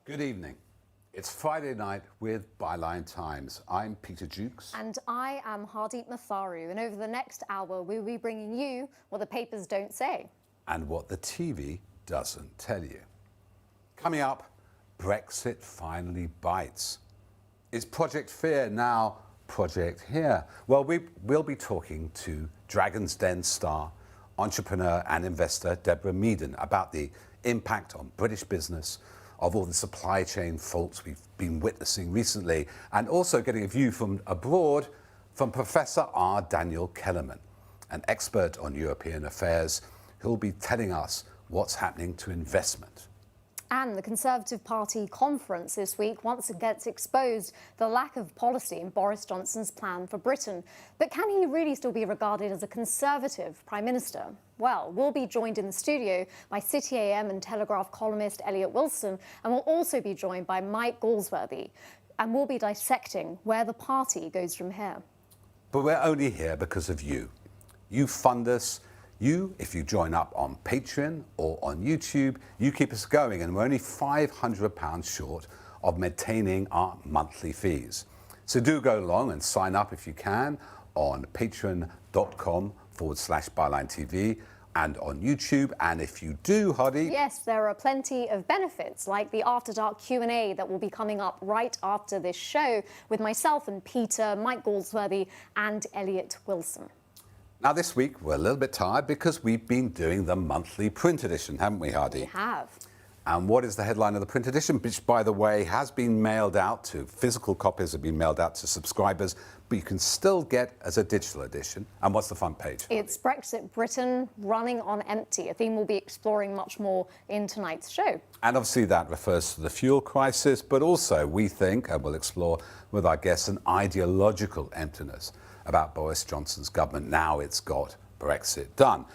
Good evening. It's Friday night with Byline Times. I'm Peter Jukes. And I am Hardeep Matharu. And over the next hour, we'll be bringing you what the papers don't say. And what the TV doesn't tell you. Coming up, Brexit finally bites. Is Project Fear now Project Here? Well, we'll be talking to Dragon's Den star, entrepreneur and investor Deborah Meaden about the impact on British business of all the supply chain faults we've been witnessing recently, and also getting a view from abroad from Professor R. Daniel Kelemen, an expert on European affairs, who'll be telling us what's happening to investment. And the Conservative Party conference this week once again exposed the lack of policy in Boris Johnson's plan for Britain. But can he really still be regarded as a Conservative Prime Minister? Well, we'll be joined in the studio by City AM and Telegraph columnist Eliot Wilson, and we'll also be joined by Mike Galsworthy, and we'll be dissecting where the party goes from here. But we're only here because of you. You fund us. You, if you join up on Patreon or on YouTube, you keep us going, and we're only £500 short of maintaining our monthly fees. So do go along and sign up if you can on patreon.com/Byline TV and on YouTube. And if you do, Hardy... Yes, there are plenty of benefits, like the After Dark Q&A that will be coming up right after this show with myself and Peter, Mike Galsworthy and Eliot Wilson. Now, this week, we're a little bit tired because we've been doing the monthly print edition, haven't we, Hardy? We have. And what is the headline of the print edition, which, by the way, has been mailed out to, physical copies have been mailed out to subscribers, but you can still get as a digital edition. And what's the front page, Hardy? It's Brexit Britain running on empty, a theme we'll be exploring much more in tonight's show. And obviously that refers to the fuel crisis, but also we think, and we'll explore with our guests, an ideological emptiness about Boris Johnson's government. Now it's got Brexit done.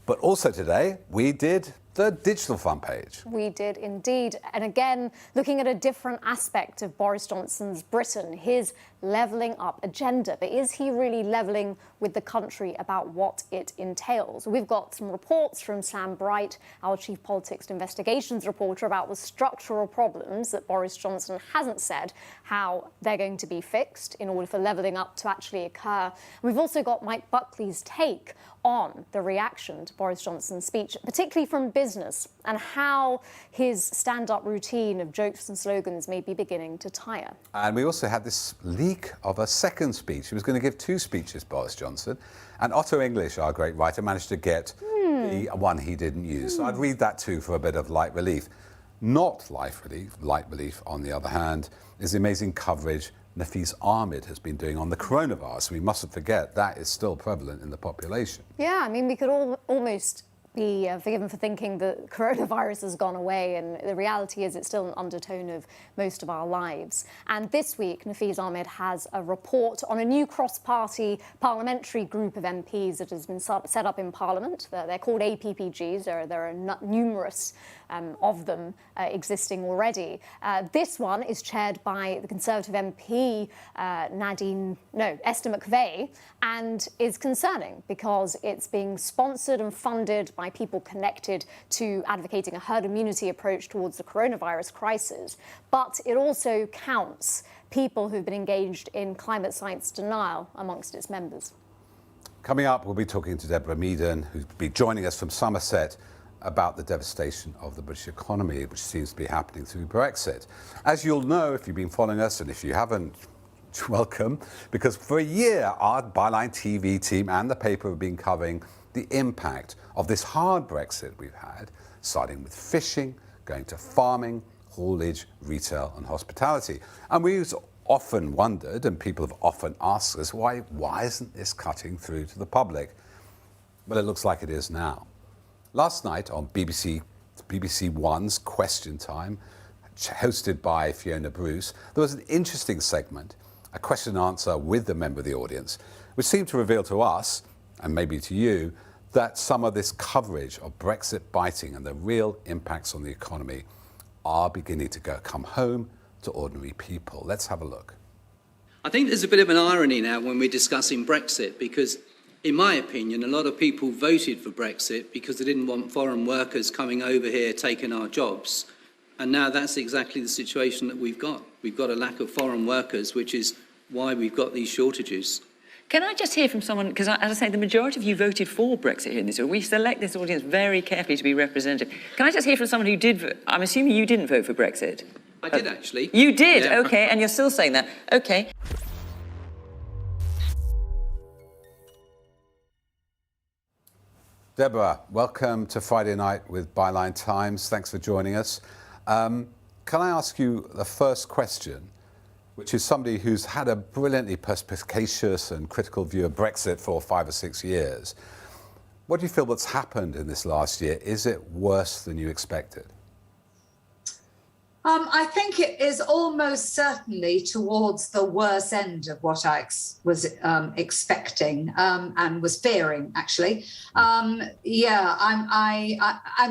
But also today, we did the digital front page. We did indeed. And again, looking at a different aspect of Boris Johnson's Britain, his levelling up agenda. But is he really levelling with the country about what it entails? We've got some reports from Sam Bright, our chief politics and investigations reporter, about the structural problems that Boris Johnson hasn't said how they're going to be fixed in order for levelling up to actually occur. We've also got Mike Buckley's take on the reaction to Boris Johnson's speech, particularly from business, and how his stand-up routine of jokes and slogans may be beginning to tire. And we also had this leak of a second speech. He was going to give two speeches, Boris Johnson, and Otto English, our great writer, managed to get the one he didn't use. So I'd read that too for a bit of light relief. Not light relief, on the other hand, is the amazing coverage Nafis Ahmed has been doing on the coronavirus. We mustn't forget that is still prevalent in the population. Yeah, I mean, we could almost be forgiven for thinking that coronavirus has gone away, and the reality is it's still an undertone of most of our lives. And this week, Nafis Ahmed has a report on a new cross-party parliamentary group of MPs that has been set up in Parliament. They're called APPGs. There are numerous of them existing already. This one is chaired by the Conservative MP Esther McVey, and is concerning because it's being sponsored and funded by people connected to advocating a herd immunity approach towards the coronavirus crisis. But it also counts people who've been engaged in climate science denial amongst its members. Coming up, we'll be talking to Deborah Meaden, who'll be joining us from Somerset, about the devastation of the British economy, which seems to be happening through Brexit. As you'll know, if you've been following us, and if you haven't, welcome, because for a year, our Byline TV team and the paper have been covering the impact of this hard Brexit we've had, starting with fishing, going to farming, haulage, retail and hospitality. And we've often wondered, and people have often asked us, why isn't this cutting through to the public? Well, it looks like it is now. Last night on BBC One's Question Time, hosted by Fiona Bruce, there was an interesting segment, a question and answer with the member of the audience, which seemed to reveal to us, and maybe to you, that some of this coverage of Brexit biting and the real impacts on the economy are beginning to come home to ordinary people. Let's have a look. I think there's a bit of an irony now when we're discussing Brexit, because in my opinion, a lot of people voted for Brexit because they didn't want foreign workers coming over here taking our jobs. And now that's exactly the situation that we've got. We've got a lack of foreign workers, which is why we've got these shortages. Can I just hear from someone, because as I say, the majority of you voted for Brexit here in this. We select this audience very carefully to be representative. Can I just hear from someone who did vote? I'm assuming you didn't vote for Brexit. I did, actually. You did? Yeah. OK, and you're still saying that. OK. Deborah, welcome to Friday Night with Byline Times. Thanks for joining us. Can I ask you the first question, which is somebody who's had a brilliantly perspicacious and critical view of Brexit for 5 or 6 years. What do you feel that's happened in this last year? Is it worse than you expected? I think it is almost certainly towards the worst end of what I was expecting and was fearing, actually. And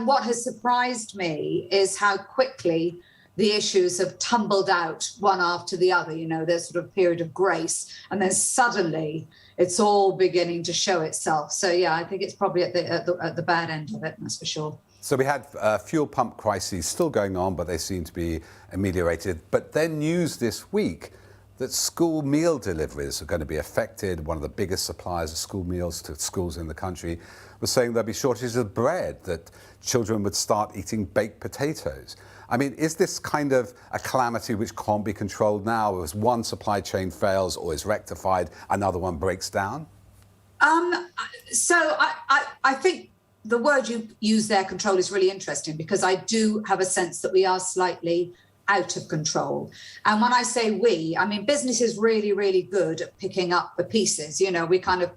what has surprised me is how quickly the issues have tumbled out one after the other. You know, there's sort of period of grace, and then suddenly it's all beginning to show itself. So, yeah, I think it's probably at the bad end of it, that's for sure. So we had fuel pump crises still going on, but they seem to be ameliorated. But then news this week that school meal deliveries are going to be affected. One of the biggest suppliers of school meals to schools in the country was saying there'll be shortages of bread, that children would start eating baked potatoes. I mean, is this kind of a calamity which can't be controlled now? As one supply chain fails or is rectified, another one breaks down? So I think the word you use there, control, is really interesting, because I do have a sense that we are slightly out of control. And when I say we, I mean, business is really, really good at picking up the pieces. You know, we kind of,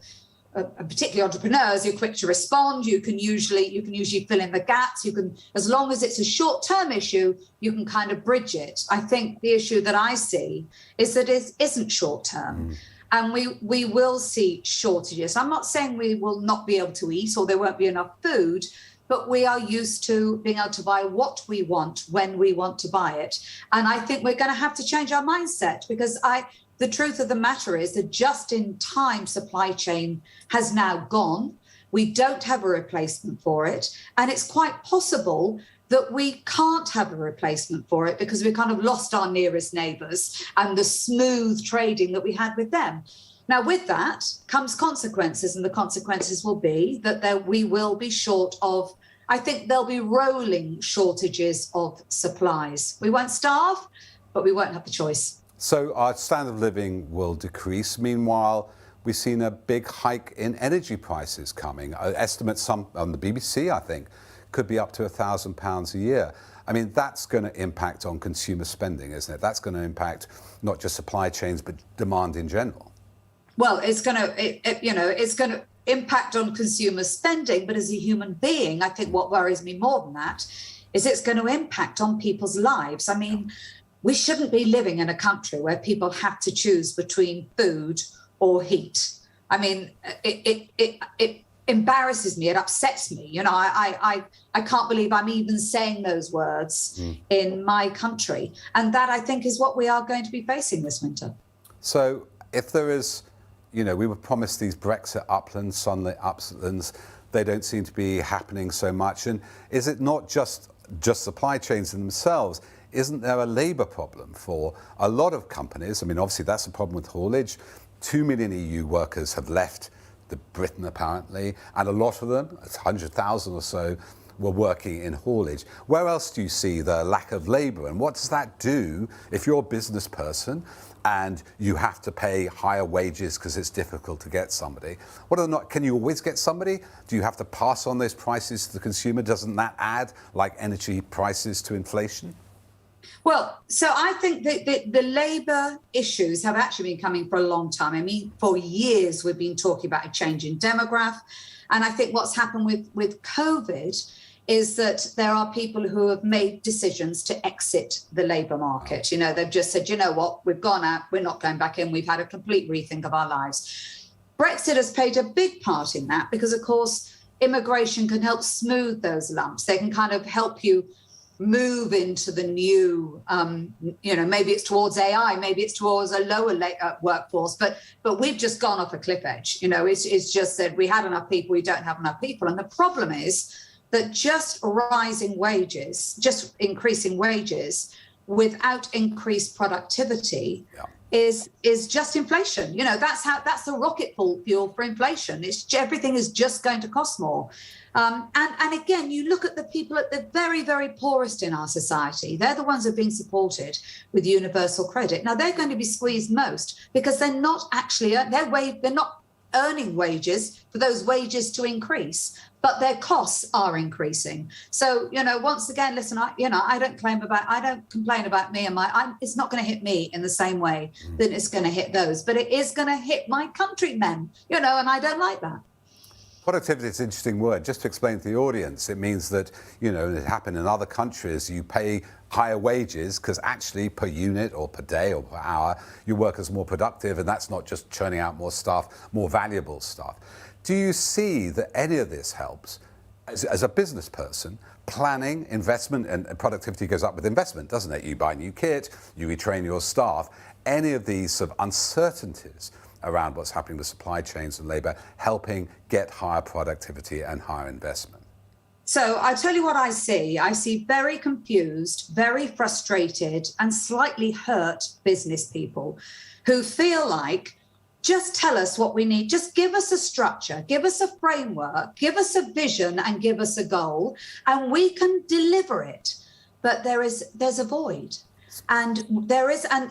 particularly entrepreneurs, you're quick to respond. You can usually fill in the gaps. You can, as long as it's a short-term issue, you can kind of bridge it. I think the issue that I see is that it isn't short-term. And we will see shortages. I'm not saying we will not be able to eat or there won't be enough food, but we are used to being able to buy what we want when we want to buy it. And I think we're going to have to change our mindset, because the truth of the matter is that just-in-time supply chain has now gone. We don't have a replacement for it. And it's quite possible that we can't have a replacement for it because we kind of lost our nearest neighbours and the smooth trading that we had with them. Now, with that comes consequences, and the consequences will be that we will be short of, I think there'll be rolling shortages of supplies. We won't starve, but we won't have the choice. So our standard of living will decrease. Meanwhile, we've seen a big hike in energy prices coming. Estimates some on the BBC, I think, could be up to £1,000 a year. I mean, that's going to impact on consumer spending, isn't it? That's going to impact not just supply chains, but demand in general. Well, it's going to impact on consumer spending. But as a human being, I think what worries me more than that is it's going to impact on people's lives. I mean, we shouldn't be living in a country where people have to choose between food or heat. I mean, it embarrasses me. It upsets me. You know, I can't believe I'm even saying those words in my country. And that, I think, is what we are going to be facing this winter. So if there is, you know, we were promised these Brexit uplands, sunlit uplands. They don't seem to be happening so much. And is it not just supply chains in themselves? Isn't there a labour problem for a lot of companies? I mean, obviously, that's a problem with haulage. 2 million EU workers have left Britain, apparently, and a lot of them, 100,000 or so, were working in haulage. Where else do you see the lack of labour, and what does that do if you're a business person and you have to pay higher wages because it's difficult to get somebody? Can you always get somebody? Do you have to pass on those prices to the consumer? Doesn't that add, like energy prices, to inflation? Well, so I think that the labour issues have actually been coming for a long time. I mean, for years we've been talking about a change in demograph. And I think what's happened with COVID is that there are people who have made decisions to exit the labour market. You know, they've just said, you know what, we've gone out, we're not going back in, we've had a complete rethink of our lives. Brexit has played a big part in that because, of course, immigration can help smooth those lumps. They can kind of help you move into the new, maybe it's towards AI, maybe it's towards a lower workforce, but we've just gone off a cliff edge. You know, it's just said we had enough people, we don't have enough people. And the problem is that just increasing wages without increased productivity is just inflation. That's the rocket fuel for inflation. Everything is just going to cost more. And again, you look at the people at the very, very poorest in our society. They're the ones who have been supported with universal credit. Now, they're going to be squeezed most because they're not actually, they're not earning wages for those wages to increase, but their costs are increasing. So, once again, listen, I don't complain about me and it's not going to hit me in the same way that it's going to hit those, but it is going to hit my countrymen, and I don't like that. Productivity is an interesting word. Just to explain to the audience, it means that, it happened in other countries, you pay higher wages because actually per unit or per day or per hour, your work is more productive, and that's not just churning out more stuff, more valuable stuff. Do you see that any of this helps as a business person? Planning, investment, and productivity goes up with investment, doesn't it? You buy new kit, you retrain your staff. Any of these sort of uncertainties around what's happening with supply chains and labour helping get higher productivity and higher investment? So I tell you what I see. I see very confused, very frustrated and slightly hurt business people who feel like, just tell us what we need. Just give us a structure, give us a framework, give us a vision and give us a goal and we can deliver it. But there's a void. And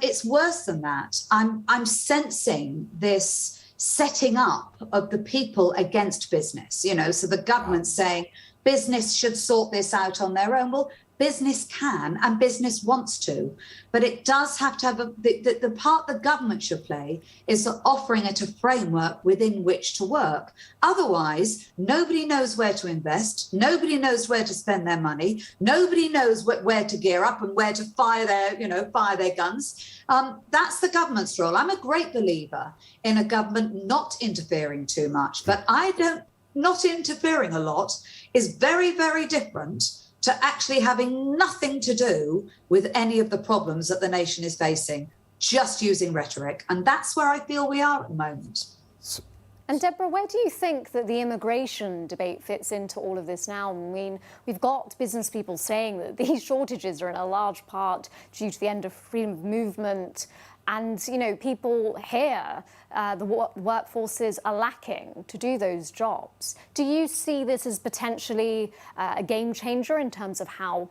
it's worse than that. I'm sensing this setting up of the people against business, so the government saying business should sort this out on their own. Well, business can and business wants to, but it does have to have the part the government should play is offering it a framework within which to work. Otherwise, nobody knows where to invest, nobody knows where to spend their money, nobody knows where to gear up and where to fire their guns. That's the government's role. I'm a great believer in a government not interfering too much, but not interfering a lot is very, very different to actually having nothing to do with any of the problems that the nation is facing, just using rhetoric. And that's where I feel we are at the moment. And Deborah, where do you think that the immigration debate fits into all of this now? I mean, we've got business people saying that these shortages are in a large part due to the end of freedom of movement. And, people here, the workforces are lacking to do those jobs. Do you see this as potentially a game changer in terms of how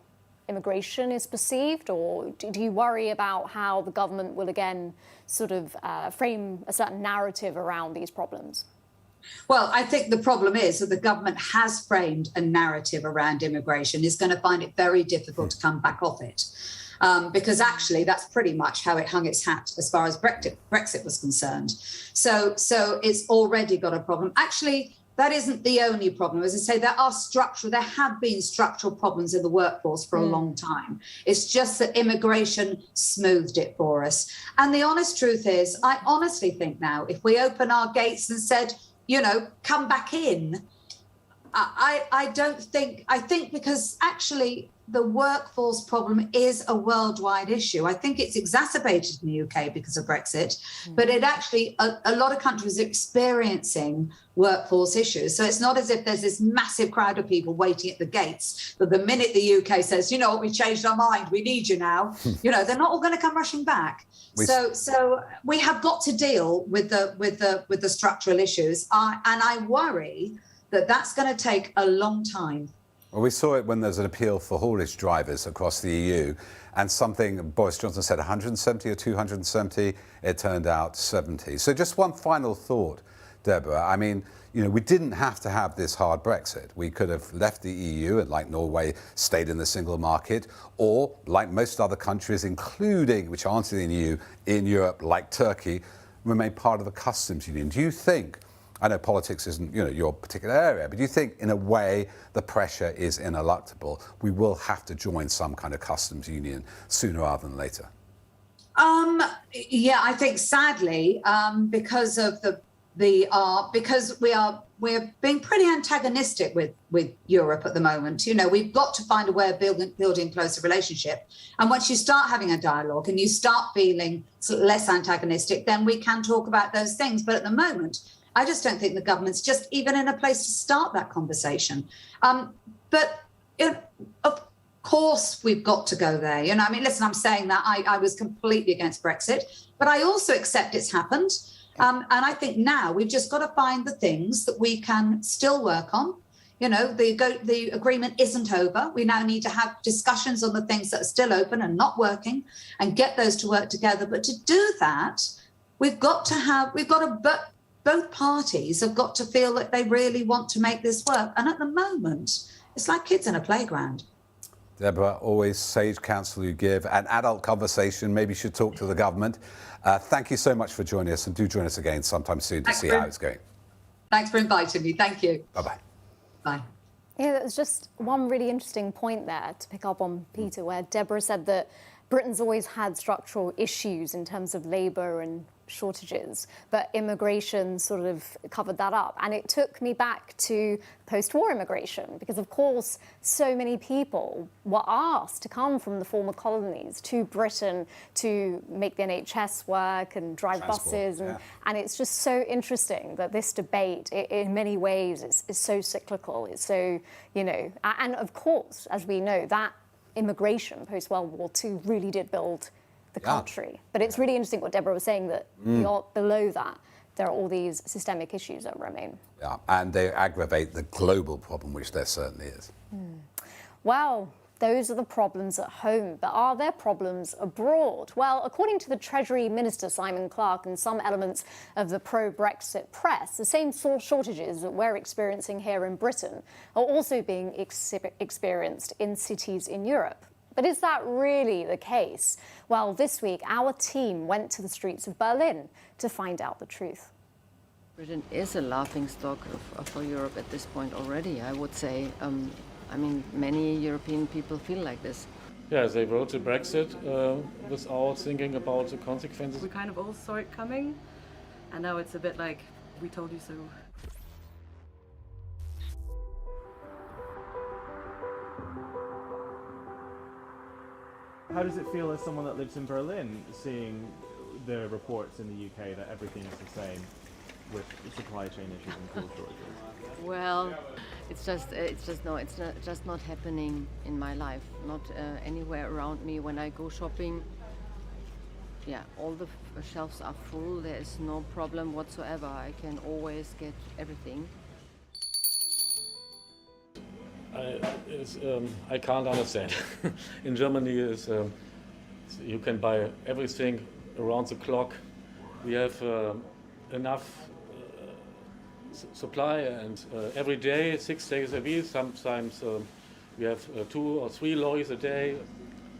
immigration is perceived? Or do you worry about how the government will again sort of frame a certain narrative around these problems? Well, I think the problem is that the government has framed a narrative around immigration, is going to find it very difficult to come back off it. Because actually that's pretty much how it hung its hat as far as Brexit was concerned. So it's already got a problem. Actually, that isn't the only problem. As I say, there have been structural problems in the workforce for a long time. It's just that immigration smoothed it for us. And the honest truth is, I honestly think now, if we open our gates and said, come back in, I think because actually the workforce problem is a worldwide issue. I think it's exacerbated in the UK because of Brexit, but it actually, a lot of countries are experiencing workforce issues. So it's not as if there's this massive crowd of people waiting at the gates, that the minute the UK says, we changed our mind, we need you now, they're not all going to come rushing back. So we have got to deal with the structural issues. And I worry that that's going to take a long time. Well, we saw it when there's an appeal for haulage drivers across the EU, and something Boris Johnson said 170 or 270, it turned out 70. So just one final thought, Deborah. I mean, we didn't have to have this hard Brexit. We could have left the EU and, like Norway, stayed in the single market, or like most other countries, including, which aren't in the EU, in Europe, like Turkey, remain part of the customs union. Do you think, I know politics isn't, your particular area, but do you think, in a way, the pressure is ineluctable? We will have to join some kind of customs union sooner rather than later. Yeah, I think sadly, because of because we're being pretty antagonistic with Europe at the moment. We've got to find a way of building closer relationship. And once you start having a dialogue and you start feeling less antagonistic, then we can talk about those things. But at the moment, I just don't think the government's just even in a place to start that conversation. But of course, we've got to go there. I mean, listen, I'm saying that I was completely against Brexit, but I also accept it's happened. And I think now we've just got to find the things that we can still work on. The agreement isn't over. We now need to have discussions on the things that are still open and not working and get those to work together. But to do that, both parties have got to feel that they really want to make this work. And at the moment, it's like kids in a playground. Deborah, always sage counsel you give, an adult conversation. Maybe you should talk to the government. Thank you so much for joining us, and do join us again sometime soon to see how it's going. Thanks for inviting me. Thank you. Bye-bye. Bye. Yeah, there's just one really interesting point there to pick up on, Peter, where Deborah said that Britain's always had structural issues in terms of labour and shortages, but immigration sort of covered that up. And it took me back to post-war immigration, because of course so many people were asked to come from the former colonies to Britain to make the NHS work and drive buses. And it's just so interesting that this debate, in many ways, is so cyclical. It's so, and of course, as we know, that immigration post-World War II really did build the country. But it's really interesting what Deborah was saying, that below that, there are all these systemic issues that remain. Yeah, and they aggravate the global problem, which there certainly is. Well, those are the problems at home, but are there problems abroad? Well, according to the Treasury Minister, Simon Clarke, and some elements of the pro-Brexit press, the same shortages that we're experiencing here in Britain are also being experienced in cities in Europe. But is that really the case? Well, this week, our team went to the streets of Berlin to find out the truth. Britain is a laughingstock for Europe at this point already, I would say. I mean, many European people feel like this. Yeah, they voted Brexit without thinking about the consequences. We kind of all saw it coming, and now it's a bit like, we told you so. How does it feel as someone that lives in Berlin, seeing the reports in the UK that everything is the same with supply chain issues and fuel shortages? Well, it's just not happening in my life, not anywhere around me. When I go shopping, yeah, all the shelves are full. There is no problem whatsoever. I can always get everything. I can't understand. In Germany, you can buy everything around the clock. We have enough supply, and every day, 6 days a week. Sometimes we have 2 or 3 lorries a day.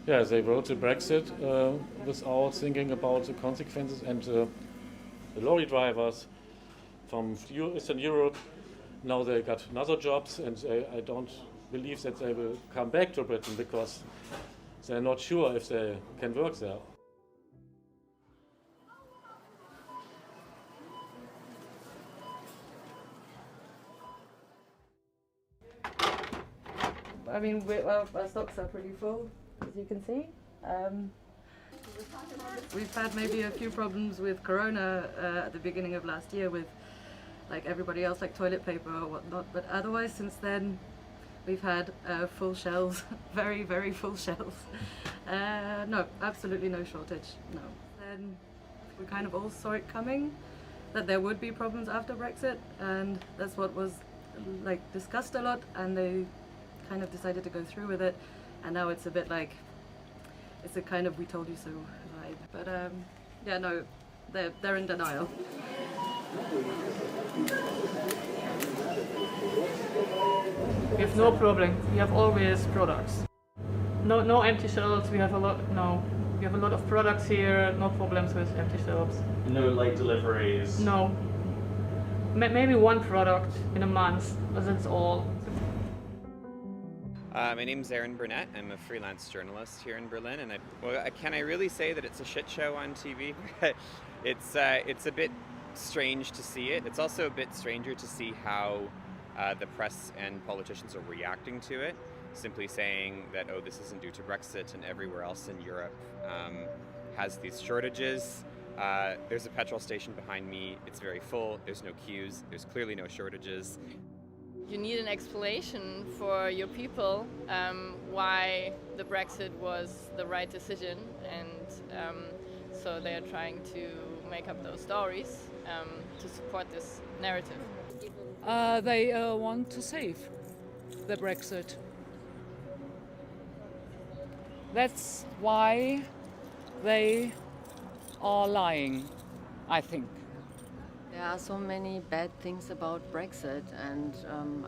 Yeah, they voted Brexit without thinking about the consequences, and the lorry drivers from Eastern Europe, now they got another jobs, and I don't believe that they will come back to Britain because they're not sure if they can work there. I mean, our stocks are pretty full, as you can see. We've had maybe a few problems with Corona at the beginning of last year with, like everybody else, like toilet paper or whatnot. But otherwise, since then, we've had full shelves, very, very full shelves. No, absolutely no shortage, no. Then we kind of all saw it coming, that there would be problems after Brexit, and that's what was like discussed a lot, and they kind of decided to go through with it, and now it's a bit like, it's a kind of we told you so vibe. But yeah, no, they're in denial. We have no problem. We have always products. No empty shelves. We have a lot. No, we have a lot of products here. No problems with empty shelves. No late deliveries. No. Maybe one product in a month, but that's all. My name's Aaron Burnett. I'm a freelance journalist here in Berlin, and can I really say that it's a shit show on TV? It's a bit strange to see it. It's also a bit stranger to see how the press and politicians are reacting to it, simply saying that, oh, this isn't due to Brexit, and everywhere else in Europe has these shortages. There's a petrol station behind me. It's very full. There's no queues. There's clearly no shortages. You need an explanation for your people why the Brexit was the right decision, and so they are trying to make up those stories to support this narrative. They want to save the Brexit. That's why they are lying, I think. There are so many bad things about Brexit, and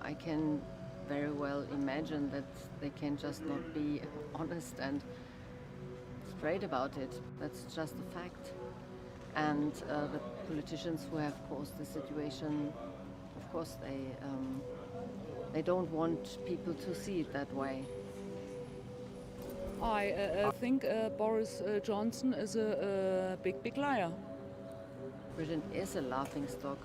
I can very well imagine that they can just not be honest and straight about it. That's just a fact. And the politicians who have caused the situation, of course, they don't want people to see it that way. I think Boris Johnson is a big liar. Britain is a laughingstock.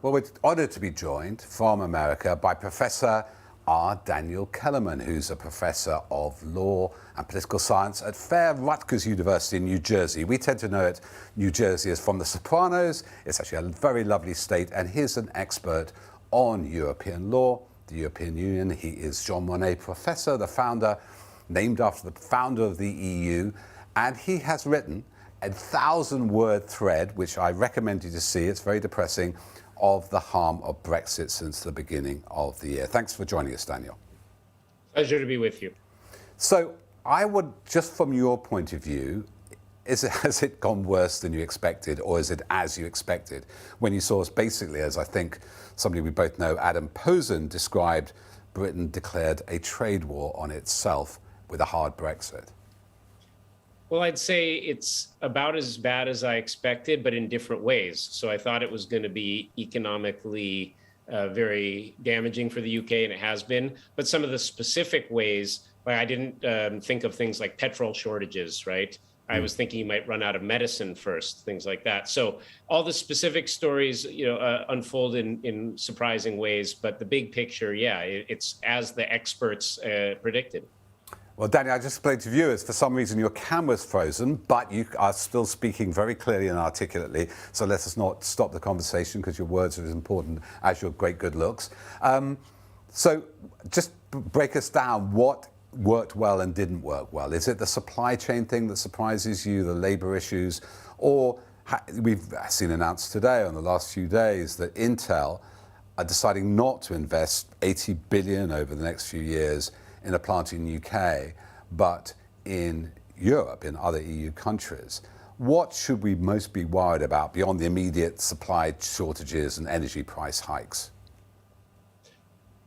Well, we're honoured to be joined from America by Professor R. Daniel Kelemen, who's a professor of law and political science at Fair Rutgers University in New Jersey. We tend to know it, New Jersey, as from The Sopranos. It's actually a very lovely state, and he's an expert on European law, the European Union. He is Jean Monnet Professor, the founder, named after the founder of the EU, and he has written a 1,000-word thread, which I recommend you to see. It's very depressing, of the harm of Brexit since the beginning of the year. Thanks for joining us, Daniel. Pleasure to be with you. So I would, just from your point of view, has it gone worse than you expected, or is it as you expected? When you saw us basically, as I think somebody we both know, Adam Posen, described, Britain declared a trade war on itself with a hard Brexit. Well, I'd say it's about as bad as I expected, but in different ways. So I thought it was going to be economically very damaging for the UK, and it has been. But some of the specific ways, like I didn't think of things like petrol shortages, right? I was thinking you might run out of medicine first, things like that. So all the specific stories, unfold in surprising ways. But the big picture, yeah, it's as the experts predicted. Well, Danny, I just explained to viewers, for some reason your camera's frozen, but you are still speaking very clearly and articulately. So let us not stop the conversation, because your words are as important as your great good looks. So just break us down. What worked well and didn't work well? Is it the supply chain thing that surprises you, the labour issues? Or we've seen announced today, on the last few days, that Intel are deciding not to invest 80 billion over the next few years in a plant in the UK, but in Europe, in other EU countries. What should we most be worried about beyond the immediate supply shortages and energy price hikes?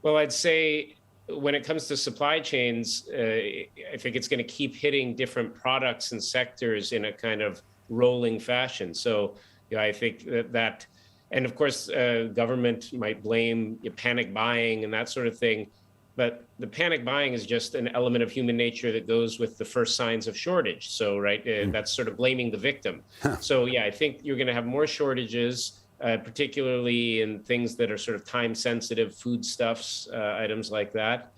Well, I'd say when it comes to supply chains, I think it's going to keep hitting different products and sectors in a kind of rolling fashion. So I think that, and of course, government might blame panic buying and that sort of thing. But the panic buying is just an element of human nature that goes with the first signs of shortage. So, right, that's sort of blaming the victim. So, yeah, I think you're going to have more shortages, particularly in things that are sort of time-sensitive foodstuffs, items like that.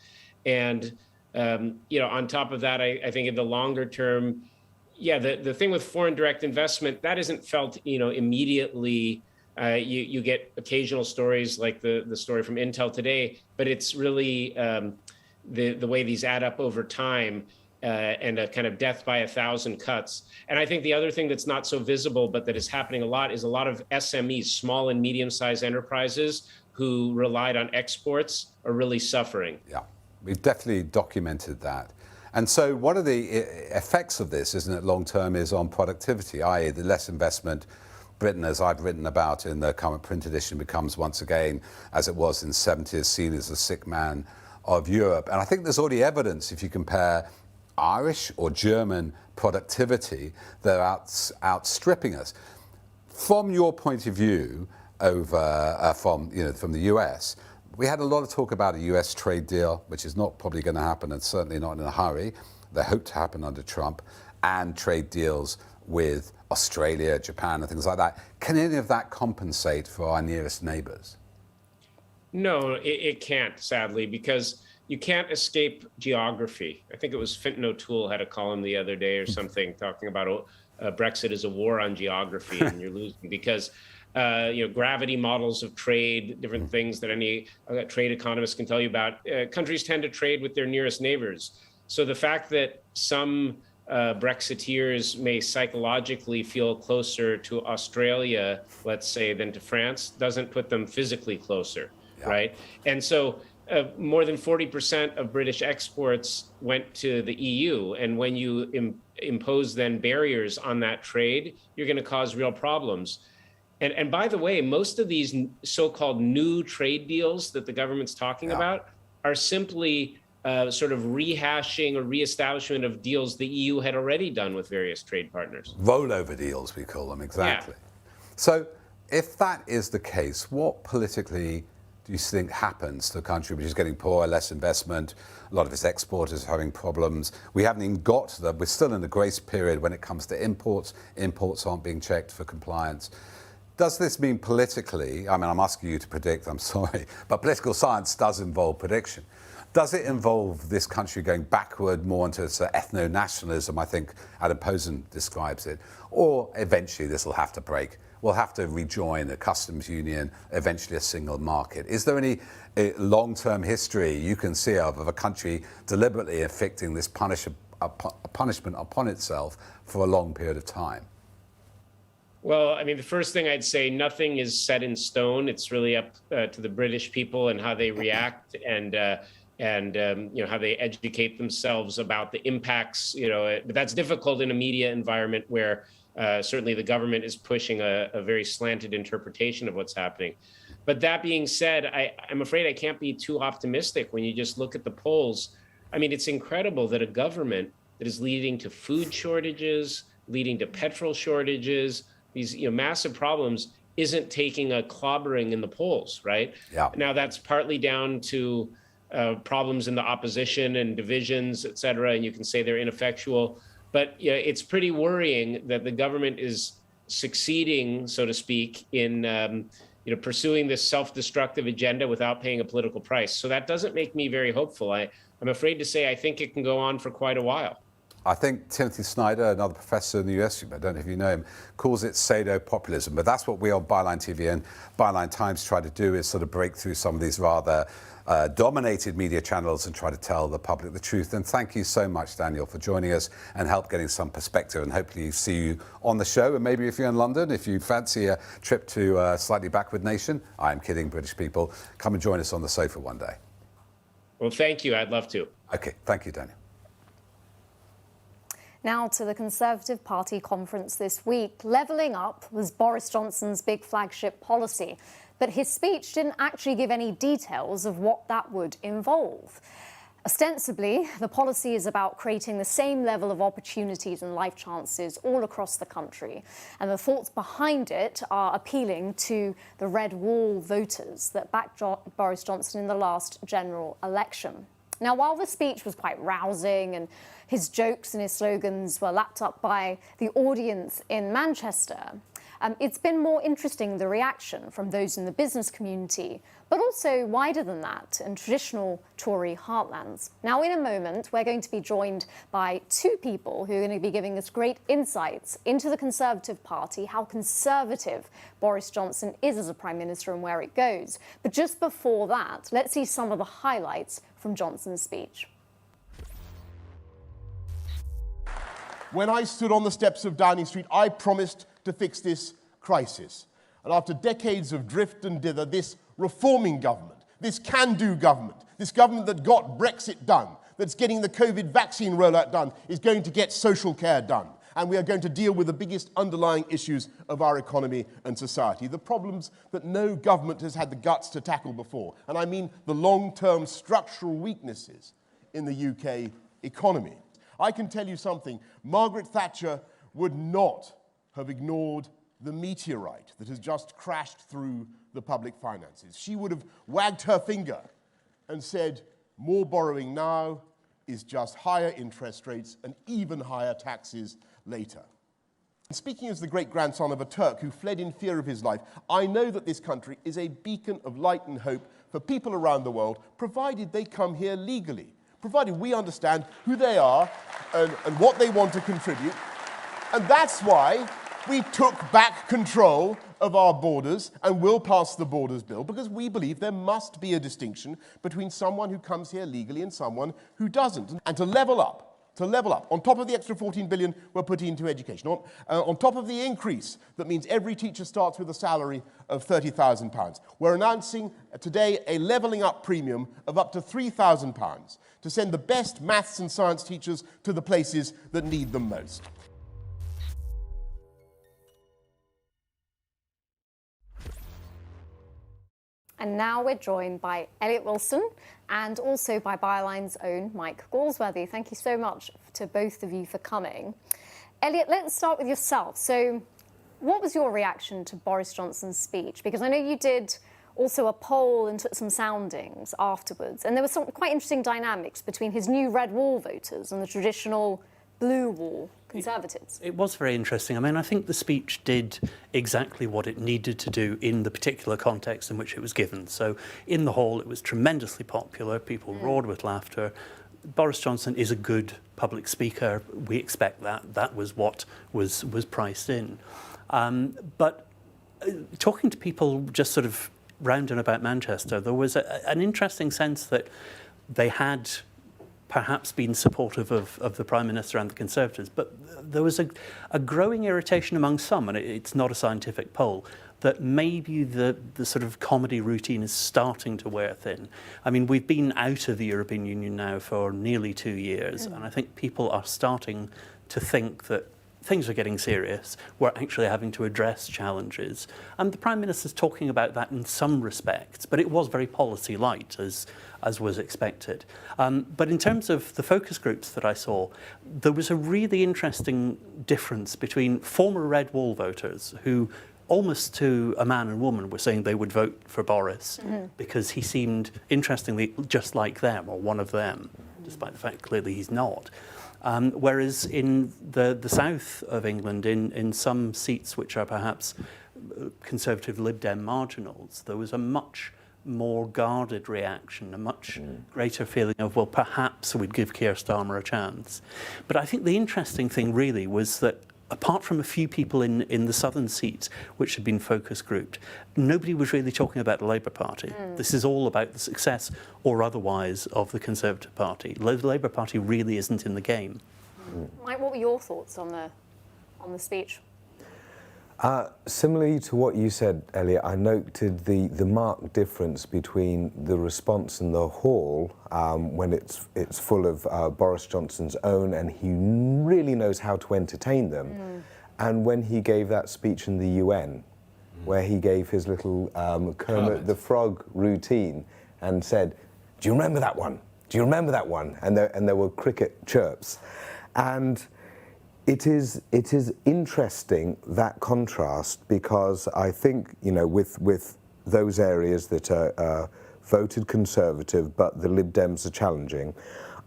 And, on top of that, I think in the longer term, yeah, the thing with foreign direct investment, that isn't felt, immediately. You get occasional stories like the story from Intel today, but it's really the way these add up over time and a kind of death by 1,000 cuts. And I think the other thing that's not so visible, but that is happening a lot, is a lot of SMEs, small and medium-sized enterprises who relied on exports are really suffering. Yeah, we've definitely documented that. And so one of the effects of this, isn't it, long-term, is on productivity, i.e. the less investment Britain, as I've written about in the current print edition, becomes once again, as it was in the 70s, seen as the sick man of Europe. And I think there's already evidence, if you compare Irish or German productivity, they're outstripping us. From your point of view, from the US, we had a lot of talk about a US trade deal, which is not probably going to happen, and certainly not in a hurry. They hope to happen under Trump, and trade deals with Australia, Japan, and things like that. Can any of that compensate for our nearest neighbours? No, it can't, sadly, because you can't escape geography. I think it was Fintan O'Toole had a column the other day or something talking about Brexit is a war on geography and you're losing because gravity models of trade, different things that any trade economist can tell you about. Countries tend to trade with their nearest neighbors. So the fact that some Brexiteers may psychologically feel closer to Australia, let's say, than to France, doesn't put them physically closer, right? And so more than 40% of British exports went to the EU. And when you impose then barriers on that trade, you're going to cause real problems. And by the way, most of these so-called new trade deals that the government's talking about are simply sort of rehashing or reestablishment of deals the EU had already done with various trade partners. Rollover deals, we call them, exactly. Yeah. So if that is the case, what politically do you think happens to a country which is getting poorer, less investment, a lot of its exporters are having problems? We haven't even got to we're still in the grace period when it comes to imports. Imports aren't being checked for compliance. Does this mean politically, I mean, I'm asking you to predict, I'm sorry, but political science does involve prediction. Does it involve this country going backward more into ethno-nationalism, I think Adam Posen describes it, or eventually this will have to break? We'll have to rejoin a customs union, eventually a single market. Is there any long-term history you can see of a country deliberately inflicting this punishment upon itself for a long period of time? Well, I mean, the first thing I'd say, nothing is set in stone. It's really up to the British people and how they react and how they educate themselves about the impacts. But that's difficult in a media environment where certainly the government is pushing a very slanted interpretation of what's happening. But that being said, I'm afraid I can't be too optimistic when you just look at the polls. I mean, it's incredible that a government that is leading to food shortages, leading to petrol shortages, these massive problems, isn't taking a clobbering in the polls, right? Yeah. Now, that's partly down to problems in the opposition and divisions, et cetera, and you can say they're ineffectual. But it's pretty worrying that the government is succeeding, so to speak, in pursuing this self-destructive agenda without paying a political price. So that doesn't make me very hopeful. I'm afraid to say I think it can go on for quite a while. I think Timothy Snyder, another professor in the US, I don't know if you know him, calls it pseudo-populism. But that's what we on Byline TV and Byline Times try to do, is sort of break through some of these rather dominated media channels and try to tell the public the truth. And thank you so much, Daniel, for joining us and help getting some perspective. And hopefully see you on the show. And maybe if you're in London, if you fancy a trip to a slightly backward nation, I'm kidding, British people, come and join us on the sofa one day. Well, thank you. I'd love to. Okay, thank you, Daniel. Now to the Conservative Party conference this week. Levelling up was Boris Johnson's big flagship policy, but his speech didn't actually give any details of what that would involve. Ostensibly, the policy is about creating the same level of opportunities and life chances all across the country. And the thoughts behind it are appealing to the red wall voters that backed Boris Johnson in the last general election. Now, while the speech was quite rousing and his jokes and his slogans were lapped up by the audience in Manchester, it's been more interesting, the reaction from those in the business community, but also wider than that, in traditional Tory heartlands. Now, in a moment, we're going to be joined by two people who are going to be giving us great insights into the Conservative Party, how conservative Boris Johnson is as a Prime Minister and where it goes. But just before that, let's see some of the highlights from Johnson's speech. When I stood on the steps of Downing Street, I promised to fix this crisis. And after decades of drift and dither, this reforming government, this can-do government, this government that got Brexit done, that's getting the COVID vaccine rollout done, is going to get social care done. And we are going to deal with the biggest underlying issues of our economy and society, the problems that no government has had the guts to tackle before. And I mean the long-term structural weaknesses in the UK economy. I can tell you something, Margaret Thatcher would not have ignored the meteorite that has just crashed through the public finances. She would have wagged her finger and said, more borrowing now is just higher interest rates and even higher taxes later. Speaking as the great-grandson of a Turk who fled in fear of his life, I know that this country is a beacon of light and hope for people around the world, provided they come here legally, provided we understand who they are and what they want to contribute, And that's why we took back control of our borders and will pass the Borders Bill, because we believe there must be a distinction between someone who comes here legally and someone who doesn't. And to level up, on top of the extra 14 billion we're putting into education, on top of the increase that means every teacher starts with a salary of £30,000, we're announcing today a levelling up premium of up to £3,000 to send the best maths and science teachers to the places that need them most. And now we're joined by Eliot Wilson and also by Byline's own Mike Galsworthy. Thank you so much to both of you for coming. Eliot, let's start with yourself. So what was your reaction to Boris Johnson's speech? Because I know you did also a poll and took some soundings afterwards. And there were some quite interesting dynamics between his new red wall voters and the traditional blue wall Conservatives. It was very interesting. I mean, I think the speech did exactly what it needed to do in the particular context in which it was given. So in the hall, it was tremendously popular. People roared with laughter. Boris Johnson is a good public speaker. We expect that. That was what was priced in. But talking to people just sort of round and about Manchester, there was an interesting sense that they had perhaps been supportive of the Prime Minister and the Conservatives, but there was a growing irritation among some, and it's not a scientific poll, that maybe the sort of comedy routine is starting to wear thin. I mean, we've been out of the European Union now for nearly 2 years, and I think people are starting to think that things are getting serious. We're actually having to address challenges. And the Prime Minister's talking about that in some respects, but it was very policy light, as was expected. But in terms of the focus groups that I saw, there was a really interesting difference between former Red Wall voters who almost to a man and woman were saying they would vote for Boris because he seemed, interestingly, just like them or one of them, despite the fact clearly he's not. Whereas in the south of England, in some seats which are perhaps Conservative Lib Dem marginals, there was a much more guarded reaction, a much greater feeling of, well, perhaps we'd give Keir Starmer a chance. But I think the interesting thing really was that apart from a few people in the southern seats which had been focus grouped, nobody was really talking about the Labour Party. This is all about the success or otherwise of the Conservative Party. The Labour Party really isn't in the game. Mike, what were your thoughts on the speech? Similarly to what you said, Eliot, I noted the marked difference between the response in the hall when it's full of Boris Johnson's own and he really knows how to entertain them, and when he gave that speech in the UN, where he gave his little Kermit the Frog routine and said, "Do you remember that one? Do you remember that one?" And there were cricket chirps. And it is interesting, that contrast, because I think, you know, with those areas that are voted Conservative but the Lib Dems are challenging,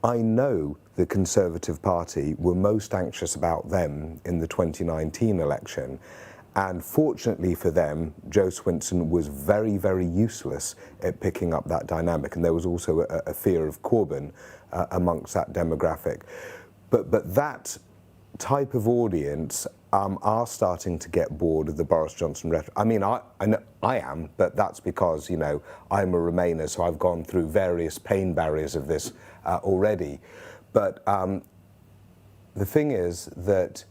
I know the Conservative Party were most anxious about them in the 2019 election, and fortunately for them, Joe Swinson was very, very useless at picking up that dynamic, and there was also a fear of Corbyn amongst that demographic. But that type of audience are starting to get bored of the Boris Johnson rhetoric. I mean, I am, but that's because, you know, I'm a Remainer, so I've gone through various pain barriers of this already. But the thing is that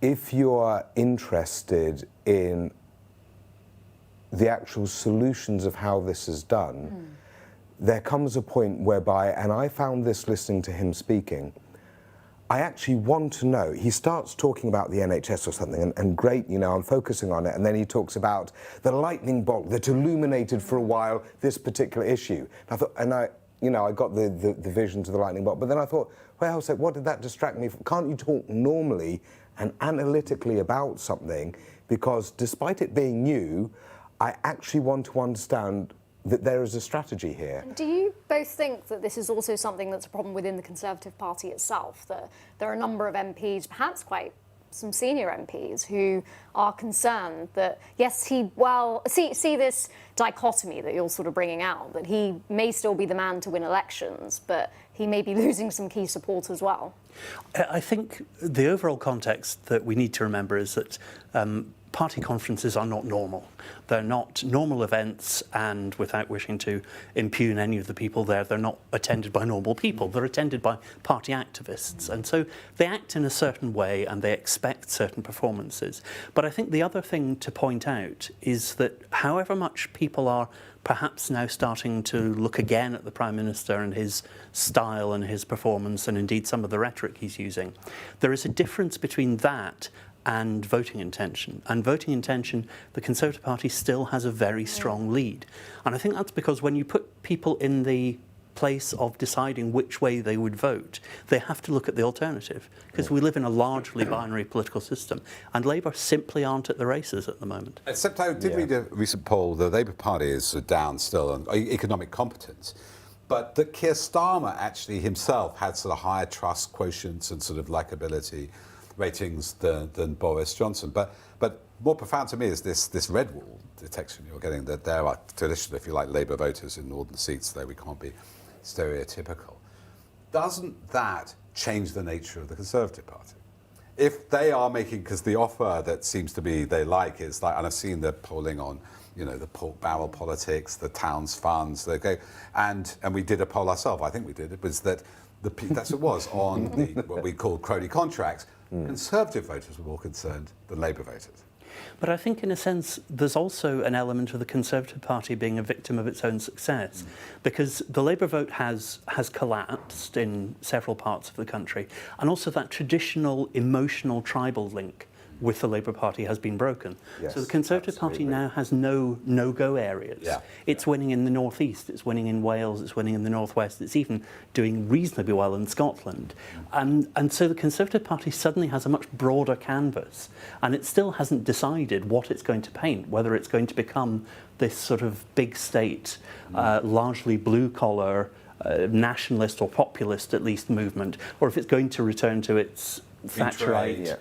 if you are interested in the actual solutions of how this is done, there comes a point whereby, and I found this listening to him speaking, I actually want to know. He starts talking about the NHS or something, and great, you know, I'm focusing on it, and then he talks about the lightning bolt that illuminated for a while this particular issue. I thought, and I got the visions of the lightning bolt, but then I thought, well, so what did that distract me from? Can't you talk normally and analytically about something? Because despite it being new, I actually want to understand that there is a strategy here. And do you both think that this is also something that's a problem within the Conservative Party itself, that there are a number of MPs, perhaps quite some senior MPs who are concerned that, yes, see this dichotomy that you're sort of bringing out, that he may still be the man to win elections, but he may be losing some key support as well. I think the overall context that we need to remember is that party conferences are not normal. They're not normal events, and without wishing to impugn any of the people there, they're not attended by normal people. They're attended by party activists. And so they act in a certain way and they expect certain performances. But I think the other thing to point out is that however much people are perhaps now starting to look again at the Prime Minister and his style and his performance, and indeed some of the rhetoric he's using, there is a difference between that and voting intention. And voting intention, the Conservative Party still has a very strong lead. And I think that's because when you put people in the place of deciding which way they would vote, they have to look at the alternative, because we live in a largely binary political system, and Labour simply aren't at the races at the moment. Except I did read a recent poll, the Labour Party is down still on economic competence, but that Keir Starmer actually himself had sort of higher trust quotients and sort of likability ratings than Boris Johnson. But more profound to me is this red wall detection you're getting, that there are traditional, if you like, Labour voters in northern seats, though we can't be stereotypical. Doesn't that change the nature of the Conservative Party? If they are making, because the offer that seems to be they like is like, and I've seen the polling on, you know, the pork barrel politics, the towns funds, they go, and we did a poll ourselves, I think we did, it was that that's what it was on the, what we call crony contracts. Conservative voters were more concerned than Labour voters. But I think in a sense there's also an element of the Conservative Party being a victim of its own success, because the Labour vote has collapsed in several parts of the country, and also that traditional emotional tribal link with the Labour Party has been broken. Yes, so the Conservative Party now has no-go areas. It's winning in the North East, it's winning in Wales, it's winning in the North West, it's even doing reasonably well in Scotland. And so the Conservative Party suddenly has a much broader canvas, and it still hasn't decided what it's going to paint, whether it's going to become this sort of big state, largely blue-collar, nationalist or populist at least movement, or if it's going to return to its Thatcherite,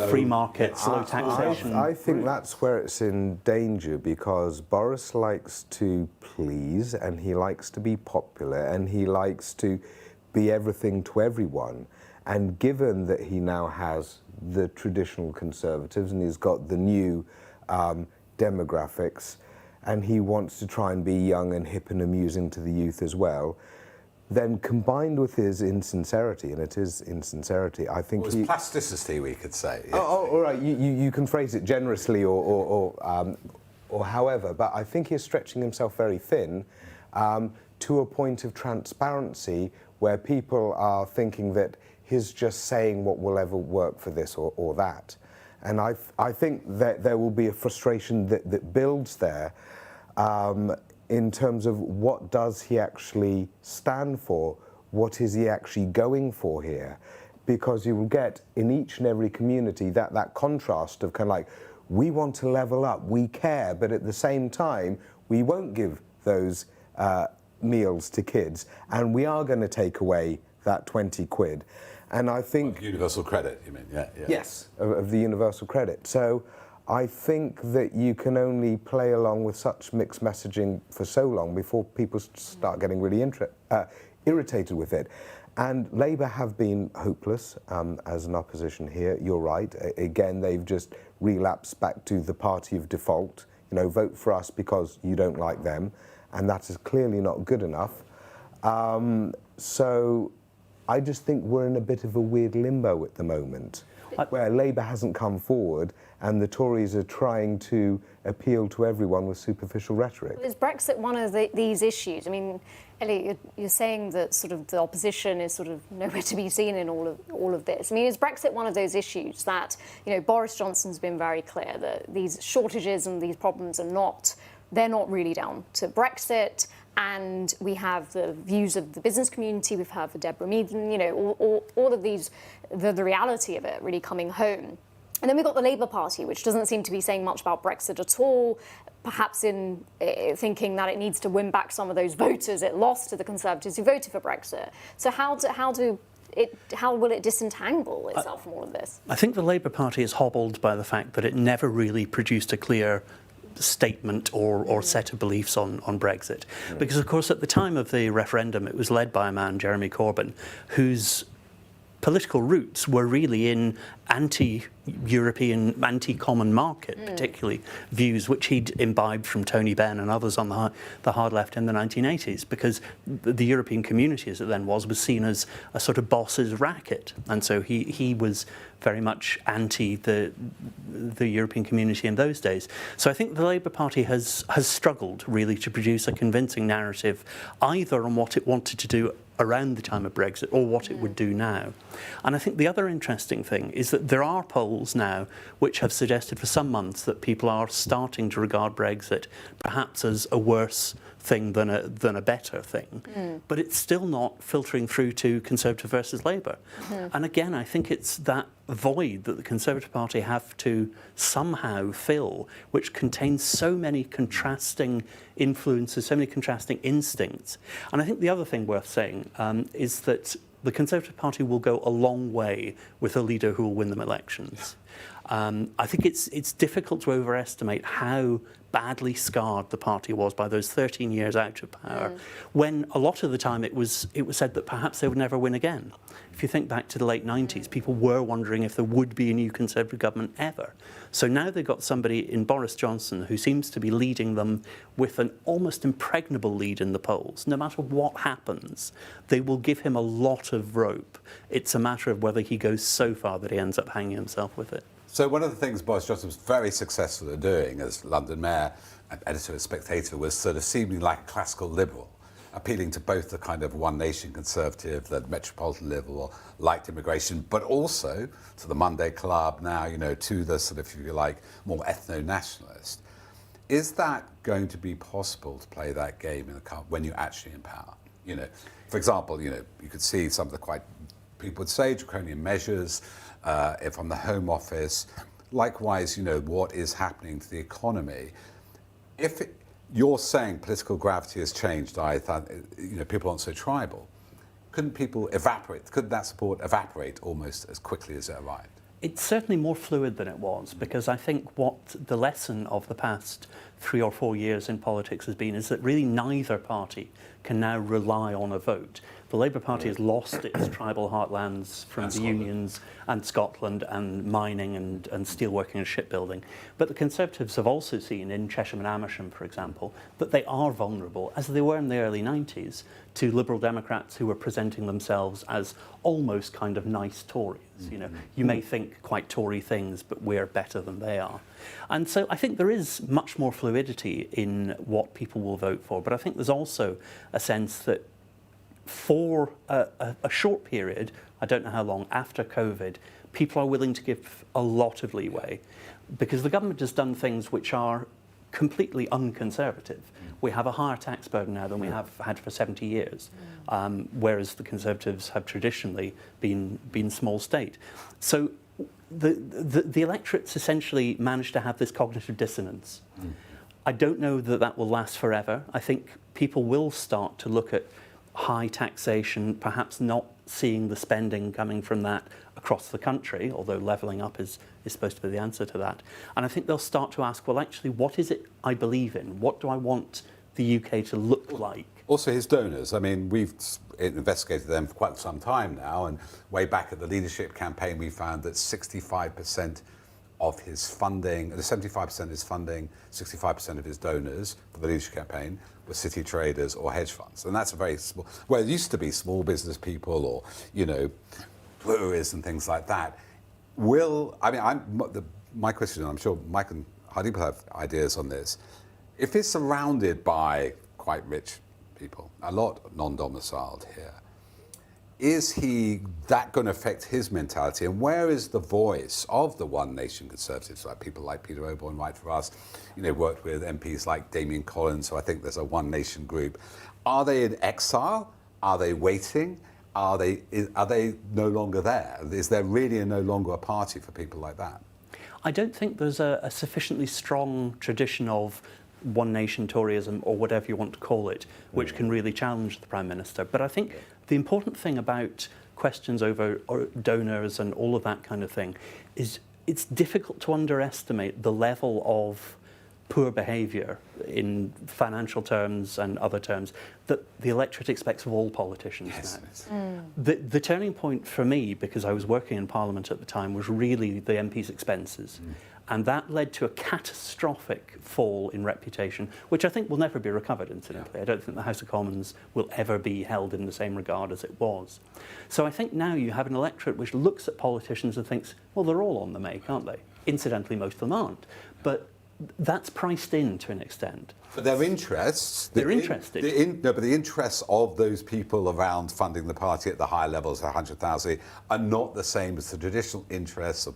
free markets, low taxation. I think that's where it's in danger, because Boris likes to please, and he likes to be popular, and he likes to be everything to everyone. And given that he now has the traditional Conservatives and he's got the new demographics, and he wants to try and be young and hip and amusing to the youth as well, then combined with his insincerity, and it is insincerity, I think his plasticity, we could say. Yes. Oh, all right, you can phrase it generously or however, but I think he's stretching himself very thin to a point of transparency where people are thinking that he's just saying what will ever work for this or that. And I think that there will be a frustration that builds there in terms of what does he actually stand for, what is he actually going for here, because you will get in each and every community that contrast of kind of like, we want to level up, we care, but at the same time we won't give those meals to kids, and we are going to take away that 20 quid. And I think... Universal credit, you mean? Yeah. Yes, of the universal credit. So I think that you can only play along with such mixed messaging for so long before people start getting really irritated with it. And Labour have been hopeless as an opposition here, you're right. Again, they've just relapsed back to the party of default. You know, vote for us because you don't like them. And that is clearly not good enough. So I just think we're in a bit of a weird limbo at the moment, where Labour hasn't come forward and the Tories are trying to appeal to everyone with superficial rhetoric. Is Brexit one of these issues? I mean, Eliot, you're saying that sort of the opposition is sort of nowhere to be seen in all of this. I mean, is Brexit one of those issues that, you know, Boris Johnson's been very clear that these shortages and these problems are they're not really down to Brexit, and we have the views of the business community, we've heard for Deborah Meaden, you know, all of these, the reality of it really coming home. And then we've got the Labour Party, which doesn't seem to be saying much about Brexit at all, perhaps in thinking that it needs to win back some of those voters it lost to the Conservatives who voted for Brexit. So how do how will it disentangle itself from all of this? I think the Labour Party is hobbled by the fact that it never really produced a clear statement or set of beliefs on Brexit. Because, of course, at the time of the referendum, it was led by a man, Jeremy Corbyn, whose political roots were really in anti-European, anti-common market, particularly views which he'd imbibed from Tony Benn and others on the hard left in the 1980s, because the European community, as it then was seen as a sort of boss's racket. And so he was very much anti the European community in those days. So I think the Labour Party has struggled really to produce a convincing narrative either on what it wanted to do around the time of Brexit or what it would do now. And I think the other interesting thing is that there are polls now which have suggested for some months that people are starting to regard Brexit perhaps as a worse thing than a better thing. But it's still not filtering through to Conservative versus Labour. And again, I think it's that void that the Conservative Party have to somehow fill, which contains so many contrasting influences, so many contrasting instincts. And I think the other thing worth saying is that the Conservative Party will go a long way with a leader who will win them elections. I think it's difficult to overestimate how badly scarred the party was by those 13 years out of power, when a lot of the time it was said that perhaps they would never win again. If you think back to the late 90s, people were wondering if there would be a new Conservative government ever. So now they've got somebody in Boris Johnson who seems to be leading them with an almost impregnable lead in the polls. No matter what happens, they will give him a lot of rope. It's a matter of whether he goes so far that he ends up hanging himself with it. So one of the things Boris Johnson was very successful at doing as London Mayor and editor of Spectator was sort of seeming like a classical liberal, appealing to both the kind of one nation conservative, the metropolitan liberal, liked immigration, but also to the Monday Club now, you know, to the sort of, if you like, more ethno-nationalist. Is that going to be possible to play that game in the when you're actually in power? You know, for example, you know, you could see some of the quite, people would say, draconian measures from the Home Office. Likewise, you know, what is happening to the economy. If you're saying political gravity has changed, I thought, you know, people aren't so tribal. Couldn't people evaporate? Could that support evaporate almost as quickly as it arrived? It's certainly more fluid than it was, because I think what the lesson of the past 3 or 4 years in politics has been is that really neither party can now rely on a vote. The Labour Party has lost its tribal heartlands from the unions and Scotland and mining and steelworking and shipbuilding. But the Conservatives have also seen in Chesham and Amersham, for example, that they are vulnerable, as they were in the early 90s, to Liberal Democrats who were presenting themselves as almost kind of nice Tories. You know, you may think quite Tory things, but we're better than they are. And so I think there is much more fluidity in what people will vote for. But I think there's also a sense that for a short period, I don't know how long, after COVID, people are willing to give a lot of leeway because the government has done things which are completely unconservative. We have a higher tax burden now than we have had for 70 years, whereas the Conservatives have traditionally been small state. So the electorate's essentially managed to have this cognitive dissonance. I don't know that that will last forever. I think people will start to look at high taxation, perhaps not seeing the spending coming from that across the country, although levelling up is supposed to be the answer to that. And I think they'll start to ask, well, actually, what is it I believe in? What do I want the UK to look like? Also his donors. I mean, we've investigated them for quite some time now, and way back at the leadership campaign, we found that 65% of his funding, 75% of his funding, 65% of his donors for the leadership campaign were city traders or hedge funds. And that's a very small, well, it used to be small business people or, you know, brewers and things like that. My question, and I'm sure Mike and Heidi will have ideas on this, if it's surrounded by quite rich people, a lot non-domiciled here, is that going to affect his mentality? And where is the voice of the One Nation Conservatives, like people like Peter Oborne, Right for Us, you know, worked with MPs like Damien Collins, so I think there's a One Nation group. Are they in exile? Are they waiting? Are they no longer there? Is there really no longer a party for people like that? I don't think there's a sufficiently strong tradition of One Nation Toryism, or whatever you want to call it, which can really challenge the Prime Minister. But I think the important thing about questions over donors and all of that kind of thing, it's difficult to underestimate the level of poor behaviour in financial terms and other terms that the electorate expects of all politicians now. The turning point for me, because I was working in Parliament at the time, was really the MP's expenses. And that led to a catastrophic fall in reputation, which I think will never be recovered, incidentally. I don't think the House of Commons will ever be held in the same regard as it was. So I think now you have an electorate which looks at politicians and thinks, well, they're all on the make, aren't they? Incidentally, most of them aren't. But that's priced in to an extent. But their interests... They're interested. No, but the interests of those people around funding the party at the higher levels, 100,000, are not the same as the traditional interests of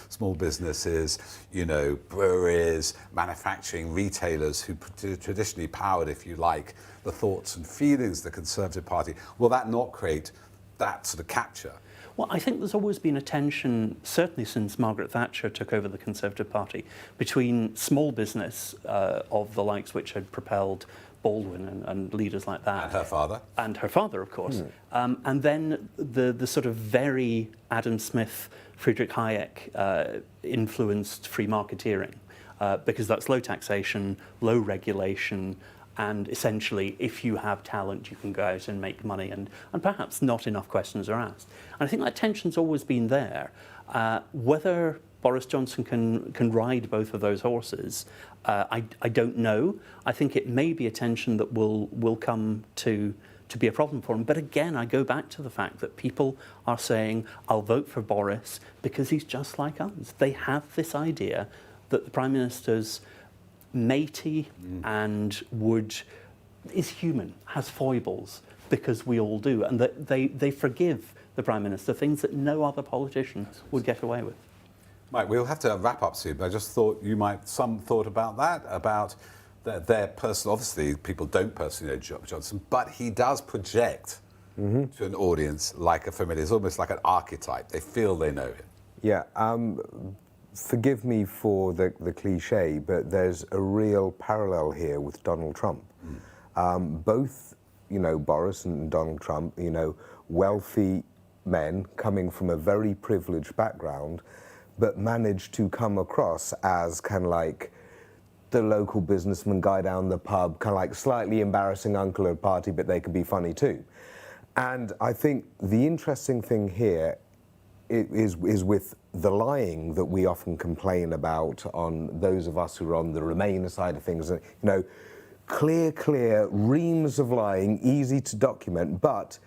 small businesses, you know, breweries, manufacturing, retailers who traditionally powered, if you like, the thoughts and feelings of the Conservative Party. Will that not create that sort of capture? Well, I think there's always been a tension, certainly since Margaret Thatcher took over the Conservative Party, between small business of the likes which had propelled Baldwin and leaders like that. And her father. And her father, of course. And then the sort of very Adam Smith, Friedrich Hayek influenced free marketeering, because that's low taxation, low regulation, and essentially, if you have talent, you can go out and make money, and perhaps not enough questions are asked. And I think that tension's always been there. Whether Boris Johnson can ride both of those horses, I don't know. I think it may be a tension that will come to be a problem for him. But again, I go back to the fact that people are saying, I'll vote for Boris because he's just like us. They have this idea that the Prime Minister's matey and is human, has foibles, because we all do, and that they forgive the Prime Minister things that no other politician would get away with. Mike, we'll have to wrap up soon, but I just thought you might some thought about that, about their personal. Obviously, people don't personally know Johnson, but he does project to an audience like a familiar. It's almost like an archetype. They feel they know him. Yeah. Forgive me for the cliche, but there's a real parallel here with Donald Trump. Both, you know, Boris and Donald Trump, you know, wealthy men coming from a very privileged background, but managed to come across as kind of like the local businessman guy down the pub, kind of like slightly embarrassing uncle at a party, but they could be funny too. And I think the interesting thing here is with the lying that we often complain about on those of us who are on the Remainer side of things. You know, clear reams of lying, easy to document, but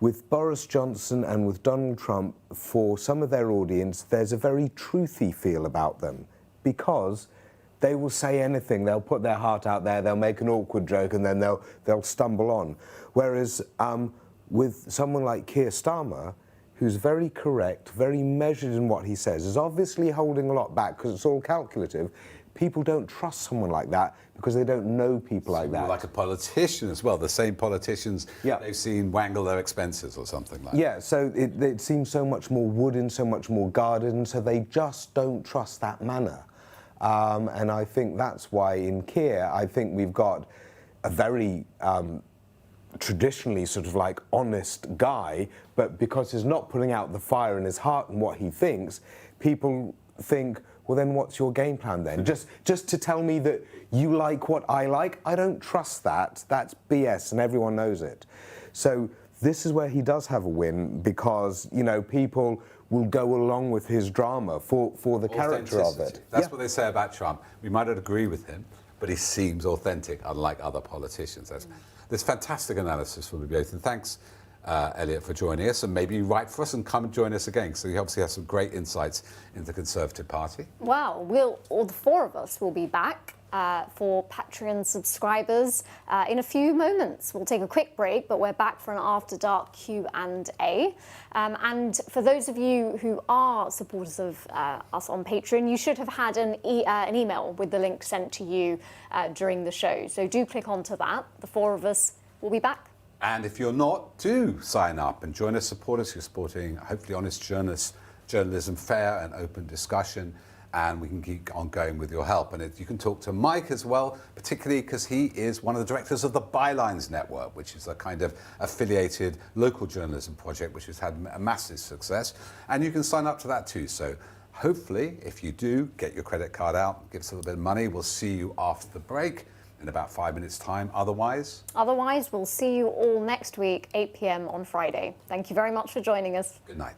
with Boris Johnson and with Donald Trump, for some of their audience, there's a very truthy feel about them, because they will say anything. They'll put their heart out there, they'll make an awkward joke, and then they'll stumble on. Whereas with someone like Keir Starmer, who's very correct, very measured in what he says, is obviously holding a lot back because it's all calculative. People don't trust someone like that because they don't know people like that. Like a politician as well, the same politicians they've seen wangle their expenses or something like that. Yeah, so it seems so much more wooden, so much more guarded, and so they just don't trust that manner. And I think that's why in Keir, I think we've got a very traditionally sort of like honest guy, but because he's not putting out the fire in his heart and what he thinks, people think, well, then what's your game plan then? Just to tell me that you like what I like? I don't trust that. That's BS, and everyone knows it. So this is where he does have a win, because, you know, people will go along with his drama for the character of it. That's what they say about Trump. We might not agree with him, but he seems authentic, unlike other politicians. There's fantastic analysis from you both, and thanks, Eliot, for joining us, and maybe you write for us and come and join us again, so you obviously have some great insights into the Conservative Party. Well, all the four of us will be back for Patreon subscribers in a few moments. We'll take a quick break, but we're back for an After Dark Q&A. And for those of you who are supporters of us on Patreon, you should have had an email with the link sent to you during the show. So do click onto that. The four of us will be back. And if you're not, do sign up and join us, support us. You're supporting, hopefully, honest journalism, fair and open discussion. and we can keep on going with your help. And you can talk to Mike as well, particularly because he is one of the directors of the Bylines Network, which is a kind of affiliated local journalism project which has had a massive success. And you can sign up to that too. So hopefully, if you do, get your credit card out, give us a little bit of money. We'll see you after the break in about 5 minutes' time. Otherwise, we'll see you all next week, 8 p.m. on Friday. Thank you very much for joining us. Good night.